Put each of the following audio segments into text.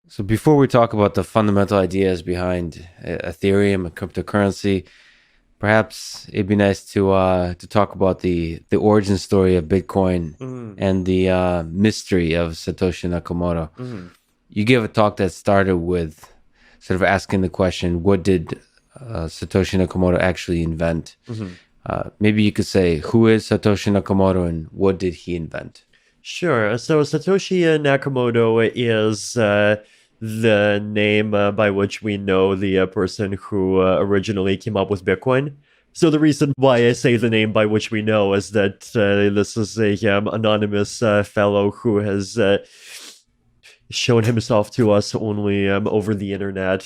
So before we talk about the fundamental ideas behind Ethereum and cryptocurrency, perhaps it'd be nice to talk about the origin story of Bitcoin Mm, and the mystery of Satoshi Nakamoto. mm. You gave a talk that started with sort of asking the question, what did Satoshi Nakamoto actually invent? Mhm. Maybe you could say, who is Satoshi Nakamoto and what did he invent? Sure. So Satoshi Nakamoto is the name by which we know the person who originally came up with Bitcoin. So the reason why I say the name by which we know is that this is a anonymous fellow who has shown himself to us only over the internet,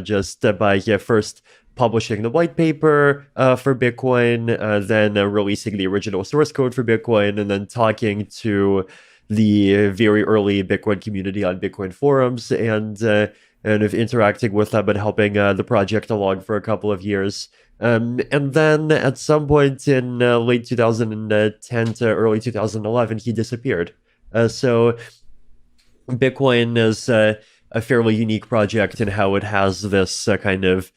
just by first publishing the white paper for Bitcoin, then releasing the original source code for Bitcoin, and then talking to the very early Bitcoin community on Bitcoin forums and of interacting with them and helping the project along for a couple of years. And then at some point in late 2010 to early 2011, he disappeared. So Bitcoin is a fairly unique project in how it has this kind of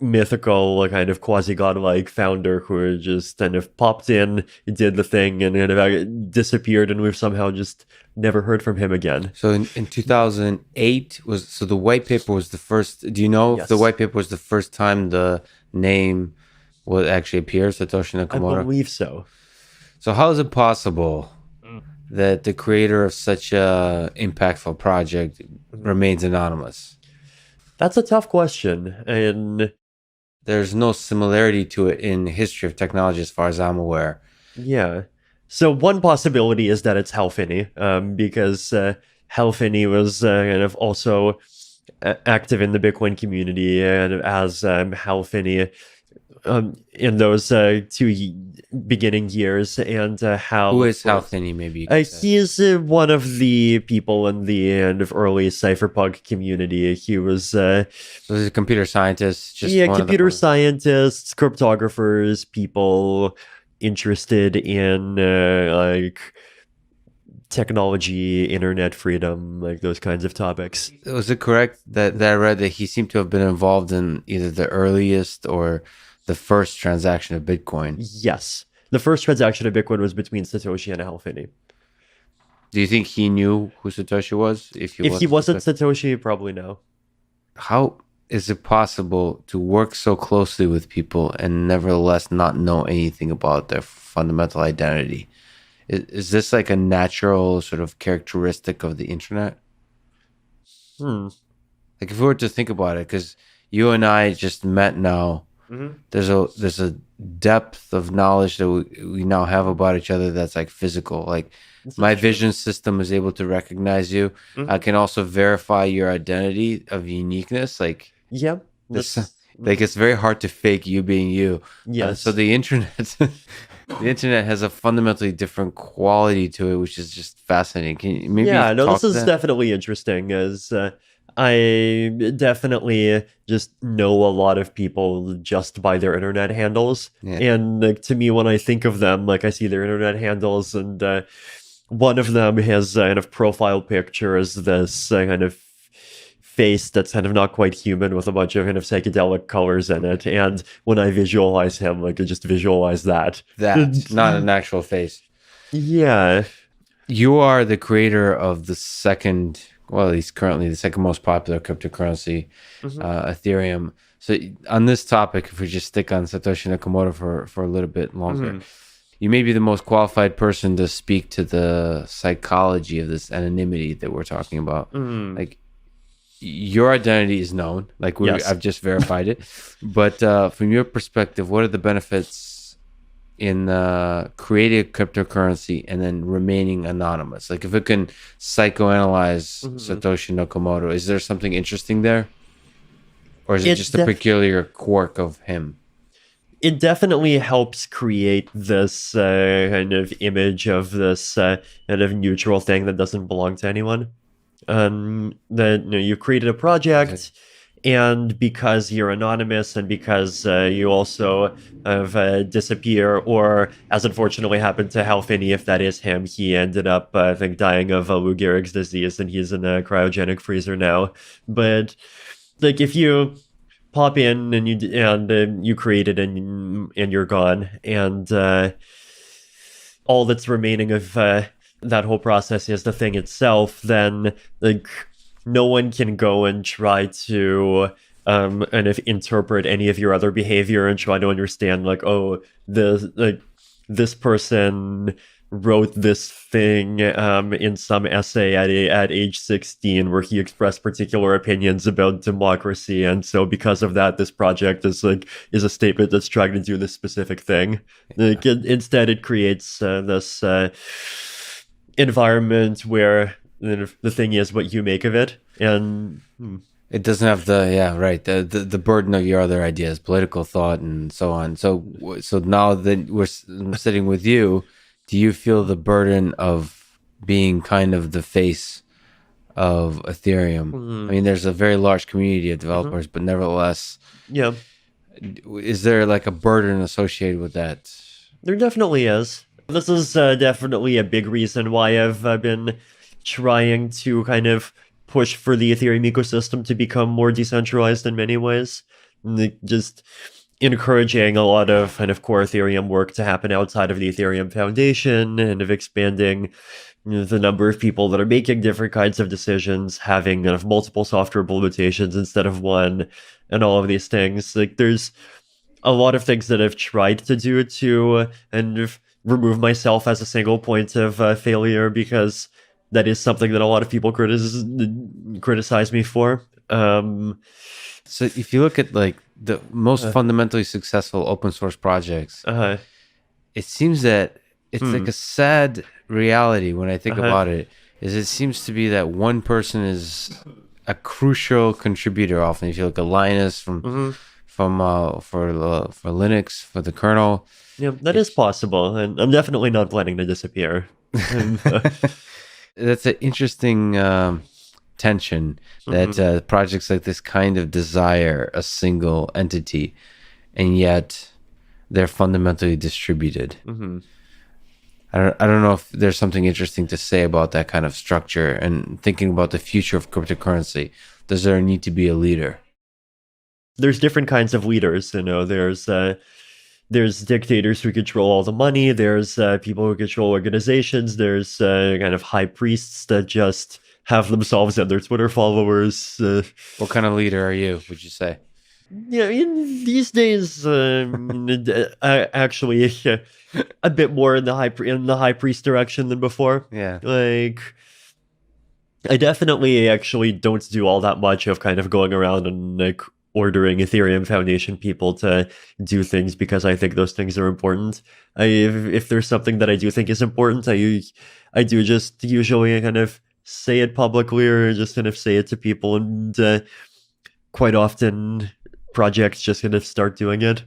mythical, kind of quasi-godlike founder who just kind of popped in, did the thing, and kind of disappeared, and we've somehow just never heard from him again. So in 2008 so the white paper was the first. Do you know if the Yes, white paper was the first time the name will actually appear, Satoshi I Nakamoto? believe so. So how is it possible Mm. that the creator of such a impactful project Mhm. remains anonymous? That's a tough question, and There's no similarity to it in history of technology as far as I'm aware. yeah. So one possibility is that it's Hal Finney, because Hal Finney was kind of also active in the Bitcoin community, and as Hal Finney in those beginning years, and Hal, Who of is Hal course. Finney, maybe you could say? He is one of the people in the end of early cypherpunk community. He was So he's a computer scientist, just yeah, one of the computer scientists, cryptographers, people interested in like technology, internet freedom, like those kinds of topics. Was it correct that I read that he seemed to have been involved in either the earliest or the first transaction of Bitcoin? Yes. The first transaction of Bitcoin was between Satoshi and Hal Finney. Do you think he knew who Satoshi was? If he If he was wasn't Satoshi, Satoshi, probably no. how is it possible to work so closely with people and nevertheless not know anything about their fundamental identity? Is this like a natural sort of characteristic of the internet? Hmm. Like if we were to think about it, because you and I just met now, Mm-hmm. there's a depth of knowledge that we now have about each other that's like physical. Like This my is true. vision system is able to recognize you. I Mm-hmm. can also verify your identity of uniqueness. Like Yeah. this, That's like it's very hard to fake you being you. So yes. the internet, the internet has a fundamentally different quality to it, which is just fascinating. Can you maybe Yeah, no, this talk to is that? definitely interesting as I definitely just know a lot of people just by their internet handles. Yeah. And like, to me, when I think of them, like I see their internet handles, and one of them has a kind of profile picture as this kind of face that's kind of not quite human with a bunch of kind of psychedelic colors in it. And when I visualize him, like I just visualize that. That, not an actual face. Yeah. You are the creator of the second, well, at least currently the second most popular cryptocurrency, Mhm. Ethereum. So on this topic, if we just stick on Satoshi Nakamoto for a little bit longer, Mhm. you may be the most qualified person to speak to the psychology of this anonymity that we're talking about. Mhm. Like your identity is known, like Yes. I've just verified it, but from your perspective, what are the benefits in creating a cryptocurrency and then remaining anonymous? Like if it can psychoanalyze Mhm. Satoshi Nakamoto, is there something interesting there? Or is it It just a def peculiar quirk of him? it definitely helps create this kind of image of this kind of neutral thing that doesn't belong to anyone. That you created a Okay. project, And because you're anonymous and because you also have disappear, or as unfortunately happened to Halfini, if that is him, he ended up, I think, dying of Lou Gehrig's disease, and he's in a cryogenic freezer now. But like, if you pop in and you create it and you're gone, and all that's remaining of that whole process is the thing itself, then like no one can go and try to kind of interpret any of your other behavior and try to understand like, oh, this person wrote this thing in some essay at age 16 where he expressed particular opinions about democracy, and so because of that this project is a statement that's trying to do this specific thing. Like, instead it creates this environment where the thing is what you make of it, and it doesn't have the burden of your other ideas, political thought, and so on. So now that we're sitting with you, do you feel the burden of being kind of the face of Ethereum? I mean, there's a very large community of developers, but nevertheless, yeah, is there like a burden associated with that? there definitely is. This is definitely a big reason why I've been trying to kind of push for the Ethereum ecosystem to become more decentralized in many ways. Just encouraging a lot of kind of core Ethereum work to happen outside of the Ethereum Foundation, and of expanding the number of people that are making different kinds of decisions, having kind of multiple software implementations instead of one, and all of these things. Like, there's a lot of things that I've tried to do to and remove myself as a single point of failure, because that is something that a lot of people criticize me for. So if you look at like the most fundamentally successful open source projects, it seems that it's like a sad reality when I think about it, is it seems to be that one person is a crucial contributor. Often, if you look at Linus for Linux, for the kernel. Yeah, that is possible, and I'm definitely not planning to disappear. That's an interesting tension that projects like this kind of desire a single entity, and yet they're fundamentally distributed. I don't know if there's something interesting to say about that kind of structure, and thinking about the future of cryptocurrency. Does there need to be a leader? There's different kinds of leaders. There's dictators who control all the money. There's people who control organizations. There's kind of high priests that just have themselves and their Twitter followers. What kind of leader are you, would you say? Yeah, these days, actually, a bit more in the high priest direction than before. Yeah, like, I definitely actually don't do all that much of kind of going around and like ordering Ethereum Foundation people to do things because I think those things are important. If there's something that I do think is important, I do just usually kind of say it publicly, or just kind of say it to people, and quite often projects just kind of start doing it.